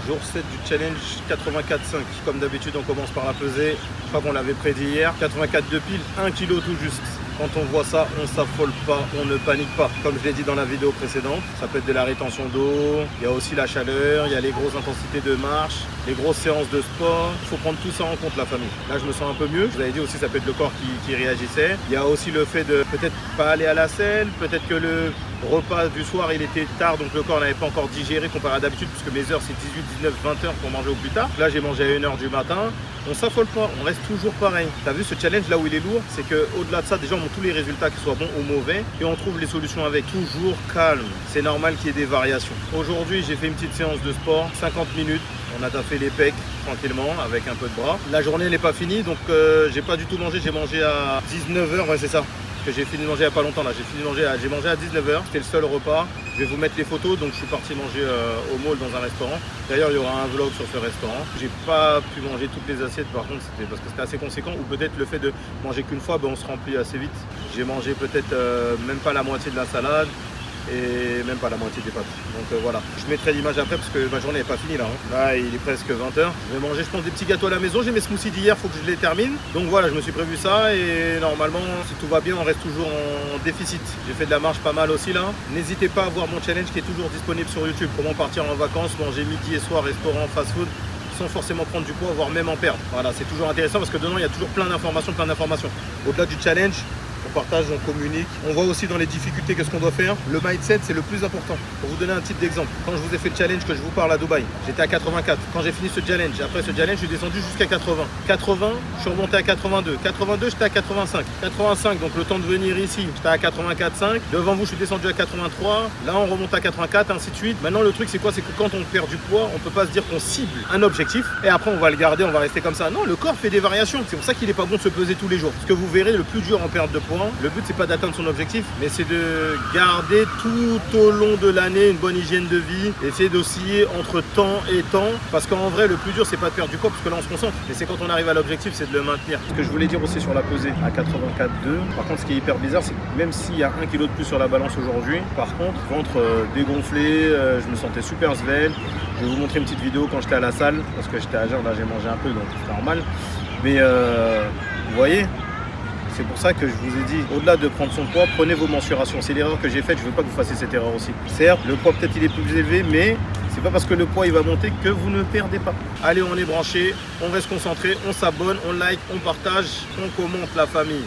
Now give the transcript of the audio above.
Jour 7 du challenge 84,5. Comme d'habitude, on commence par la pesée. Je crois qu'on l'avait prédit hier. 84 de pile, 1 kg tout juste. Quand on voit ça, on s'affole pas, on ne panique pas. Comme je l'ai dit dans la vidéo précédente, ça peut être de la rétention d'eau, il y a aussi la chaleur, il y a les grosses intensités de marche, les grosses séances de sport. Il faut prendre tout ça en compte, la famille. Là, je me sens un peu mieux. Je vous avais dit aussi, ça peut être le corps qui réagissait. Il y a aussi le fait de peut-être pas aller à la selle, peut-être que le repas du soir, il était tard, donc le corps n'avait pas encore digéré comparé à d'habitude, puisque mes heures, c'est 18, 19, 20 heures pour manger au plus tard. Là, j'ai mangé à 1 h du matin. On s'affole pas, on reste toujours pareil. T'as vu ce challenge là où il est lourd, c'est que au-delà de ça, déjà on montre tous les résultats, qu'ils soient bons ou mauvais, et on trouve les solutions avec. Toujours calme. C'est normal qu'il y ait des variations. Aujourd'hui, j'ai fait une petite séance de sport, 50 minutes. On a taffé les pecs tranquillement avec un peu de bras. La journée n'est pas finie, donc j'ai pas du tout mangé. J'ai mangé à 19 h, ouais c'est ça. Que j'ai fini de manger il n'y a pas longtemps là, j'ai mangé à 19 h, c'était le seul repas. Je vais vous mettre les photos, donc je suis parti manger au mall dans un restaurant. D'ailleurs il y aura un vlog sur ce restaurant. J'ai pas pu manger toutes les assiettes, par contre c'était parce que c'était assez conséquent, ou peut-être le fait de manger qu'une fois, on se remplit assez vite. J'ai mangé peut-être même pas la moitié de la salade et même pas la moitié des pâtes. Donc voilà, je mettrai l'image après parce que ma journée n'est pas finie là. Là il est presque 20 h. Je vais manger je pense des petits gâteaux à la maison. J'ai mes smoothies d'hier, faut que je les termine. Donc voilà, je me suis prévu ça et normalement si tout va bien on reste toujours en déficit. J'ai fait de la marche pas mal aussi là. N'hésitez pas à voir mon challenge qui est toujours disponible sur YouTube. Comment partir en vacances, manger midi et soir, restaurant, fast food, sans forcément prendre du poids, voire même en perdre. Voilà, c'est toujours intéressant parce que dedans il y a toujours plein d'informations, Au-delà du challenge, on partage, on communique. On voit aussi dans les difficultés qu'est-ce qu'on doit faire. Le mindset, c'est le plus important. Pour vous donner un type d'exemple, quand je vous ai fait le challenge que je vous parle à Dubaï, j'étais à 84. Quand j'ai fini ce challenge, après ce challenge, je suis descendu jusqu'à 80. 80, je suis remonté à 82. 82, j'étais à 85. 85, donc le temps de venir ici, j'étais à 84,5. Devant vous, je suis descendu à 83. Là, on remonte à 84, ainsi de suite. Maintenant, le truc, c'est quoi? C'est que quand on perd du poids, on peut pas se dire qu'on cible un objectif et après, on va le garder, on va rester comme ça. Non, le corps fait des variations. C'est pour ça qu'il n'est pas bon de se peser tous les jours. Parce que vous verrez, le plus dur en perte de poids, le but c'est pas d'atteindre son objectif, mais c'est de garder tout au long de l'année une bonne hygiène de vie, essayer d'osciller entre temps et temps, parce qu'en vrai le plus dur c'est pas de perdre du poids, parce que là on se concentre, mais c'est quand on arrive à l'objectif, c'est de le maintenir. Ce que je voulais dire aussi sur la pesée à 84,2, par contre ce qui est hyper bizarre, c'est que même s'il y a 1 kg de plus sur la balance aujourd'hui, par contre ventre dégonflé, je me sentais super svelte. Je vais vous montrer une petite vidéo quand j'étais à la salle, parce que j'étais à jeun, là j'ai mangé un peu donc c'est normal, mais vous voyez. C'est pour ça que je vous ai dit, au-delà de prendre son poids, prenez vos mensurations. C'est l'erreur que j'ai faite, je ne veux pas que vous fassiez cette erreur aussi. Certes, le poids peut-être il est plus élevé, mais c'est pas parce que le poids il va monter que vous ne perdez pas. Allez, on est branché, on reste concentré, on s'abonne, on like, on partage, on commente la famille.